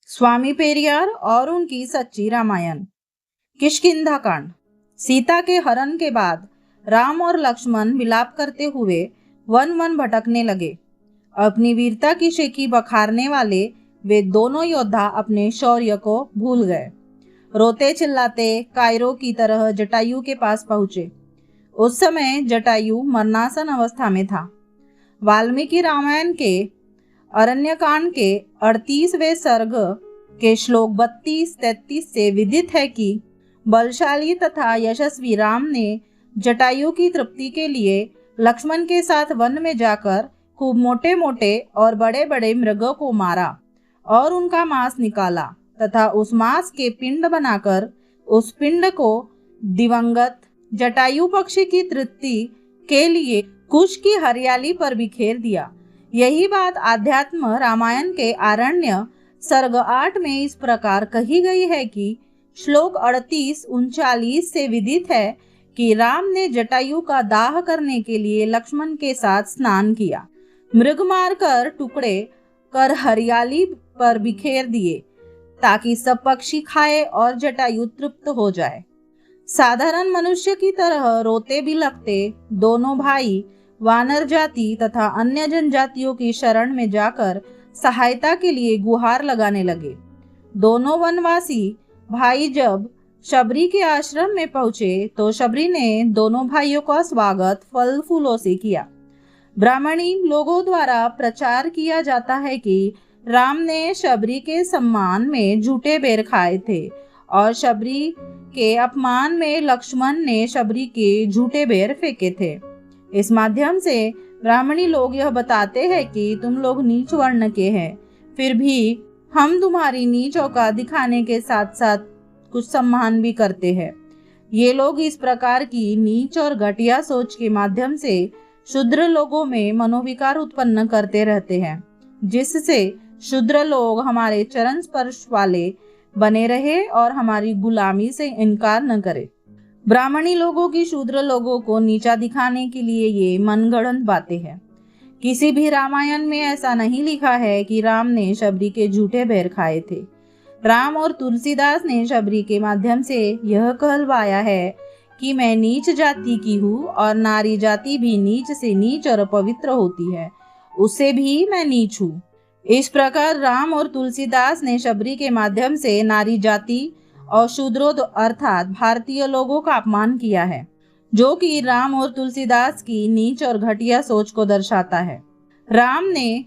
स्वामी पेरियार और उनकी सच्ची रामायण। किष्किंधा कांड। सीता के हरण के बाद राम और लक्ष्मण विलाप करते हुए वन वन भटकने लगे। अपनी वीरता की शेखी बखारने वाले वे दोनों योद्धा अपने शौर्य को भूल गए। रोते चिल्लाते कायरों की तरह जटायु के पास पहुंचे। उस समय जटायु मरणासन अवस्था में था। वाल्मीकि रामायण के अरण्यकांड के 38वें सर्ग के श्लोक 32-33 से विदित है कि बलशाली तथा यशस्वी राम ने जटायु की तृप्ति के लिए लक्ष्मण के साथ वन में जाकर खूब मोटे मोटे और बड़े बड़े मृगों को मारा और उनका मांस निकाला तथा उस मांस के पिंड बनाकर उस पिंड को दिवंगत जटायु पक्षी की तृप्ति के लिए कुश की हरियाली पर बिखेर दिया। यही बात आध्यात्म रामायण के आरण्य सर्ग 8 में इस प्रकार कही गई है कि श्लोक 38-39 से विदित है कि राम ने जटायु का दाह करने के लिए लक्ष्मण के साथ स्नान किया, मृग मार कर टुकड़े कर हरियाली पर बिखेर दिए ताकि सब पक्षी खाए और जटायु तृप्त हो जाए। साधारण मनुष्य की तरह रोते बिलखते दोनों भाई वानर जाति तथा अन्य जनजातियों की शरण में जाकर सहायता के लिए गुहार लगाने लगे। दोनों वनवासी भाई जब शबरी के आश्रम में पहुंचे तो शबरी ने दोनों भाइयों का स्वागत फल फूलों से किया। ब्राह्मणी लोगों द्वारा प्रचार किया जाता है कि राम ने शबरी के सम्मान में झूठे बेर खाए थे और शबरी के अपमान में लक्ष्मण ने शबरी के झूठे बेर फेंके थे। इस माध्यम से ब्राह्मणी लोग यह बताते हैं कि तुम लोग नीच वर्ण के हैं, फिर भी हम तुम्हारी नीच औकात दिखाने के साथ साथ कुछ सम्मान भी करते हैं। ये लोग इस प्रकार की नीच और घटिया सोच के माध्यम से शूद्र लोगों में मनोविकार उत्पन्न करते रहते हैं, जिससे शूद्र लोग हमारे चरण स्पर्श वाले बने रहे और हमारी गुलामी से इनकार न करे। ब्राह्मणी लोगों की शूद्र लोगों को नीचा दिखाने के लिए ये मनगढ़ंत बातें हैं। किसी भी रामायण में ऐसा नहीं लिखा है कि राम ने शबरी के झूठे बैर खाए थे। राम और तुलसीदास ने शबरी के माध्यम से यह कहलवाया है कि मैं नीच जाति की हूँ और नारी जाति भी नीच से नीच और अपवित्र होती है, उससे भी मैं नीच हूँ। इस प्रकार राम और तुलसीदास ने शबरी के माध्यम से नारी जाति और शूद्रों अर्थात भारतीय लोगों का अपमान किया है, जो कि राम और तुलसीदास की नीच और घटिया सोच को दर्शाता है। राम ने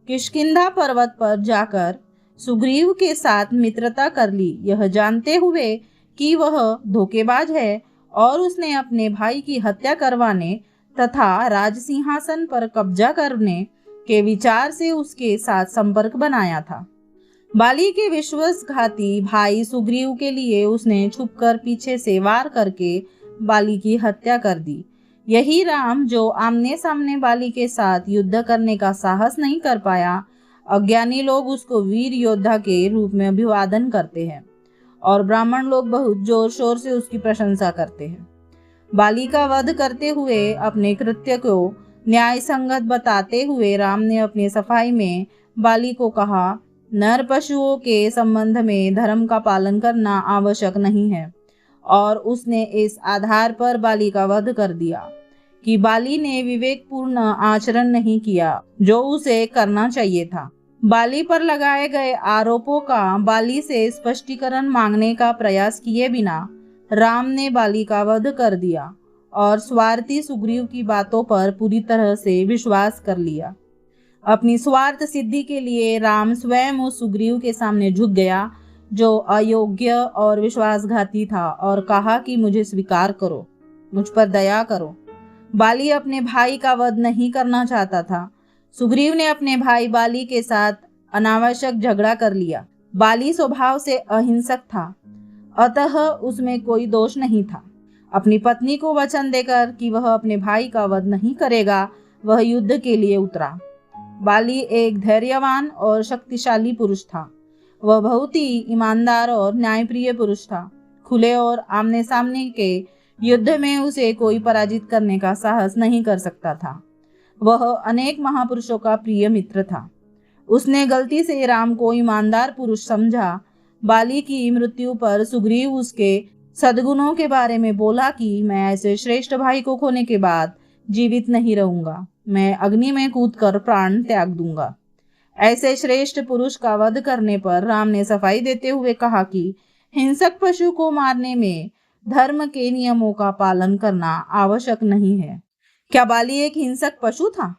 किष्किंधा पर्वत पर जाकर सुग्रीव के साथ मित्रता कर ली, यह जानते हुए कि वह धोखेबाज है और उसने अपने भाई की हत्या करवाने तथा राजसिंहासन पर कब्जा करने के विचार से उसके साथ संपर्क बनाया था। बाली के विश्वासघाती भाई सुग्रीव के लिए उसने छुपकर पीछे से वार करके बाली की हत्या कर दी। यही राम जो आमने सामने बाली के साथ युद्ध करने का साहस नहीं कर पाया, अज्ञानी लोग उसको वीर योद्धा के रूप में अभिवादन करते हैं और ब्राह्मण लोग बहुत जोर शोर से उसकी प्रशंसा करते हैं। बाली का वध करते हुए अपने कृत्य को न्याय संगत बताते हुए राम ने अपनी सफाई में बाली को कहा, नर पशुओं के संबंध में धर्म का पालन करना आवश्यक नहीं है, और उसने इस आधार पर बाली का वध कर दिया कि बाली ने विवेकपूर्ण आचरण नहीं किया जो उसे करना चाहिए था। बाली पर लगाए गए आरोपों का बाली से स्पष्टीकरण मांगने का प्रयास किए बिना राम ने बाली का वध कर दिया और स्वार्थी सुग्रीव की बातों पर पूरी तरह से विश्वास कर लिया। अपनी स्वार्थ सिद्धि के लिए राम स्वयं उस सुग्रीव के सामने झुक गया जो अयोग्य और विश्वासघाती था और कहा कि मुझे स्वीकार करो, मुझ पर दया करो। बाली अपने भाई का वध नहीं करना चाहता था। सुग्रीव ने अपने भाई बाली के साथ अनावश्यक झगड़ा कर लिया। बाली स्वभाव से अहिंसक था, अतः उसमें कोई दोष नहीं था। अपनी पत्नी को वचन देकर कि वह अपने भाई का वध नहीं करेगा, वह युद्ध के लिए उतरा। बाली एक धैर्यवान और शक्तिशाली पुरुष था। वह बहुत ही ईमानदार और न्यायप्रिय पुरुष था। खुले और आमने सामने के युद्ध में उसे कोई पराजित करने का साहस नहीं कर सकता था। वह अनेक महापुरुषों का प्रिय मित्र था। उसने गलती से राम को ईमानदार पुरुष समझा। बाली की मृत्यु पर सुग्रीव उसके सद्गुणों के बारे में बोला कि मैं ऐसे श्रेष्ठ भाई को खोने के बाद जीवित नहीं रहूंगा, मैं अग्नि में कूदकर प्राण त्याग दूंगा। ऐसे श्रेष्ठ पुरुष का वध करने पर राम ने सफाई देते हुए कहा कि हिंसक पशु को मारने में धर्म के नियमों का पालन करना आवश्यक नहीं है। क्या बाली एक हिंसक पशु था?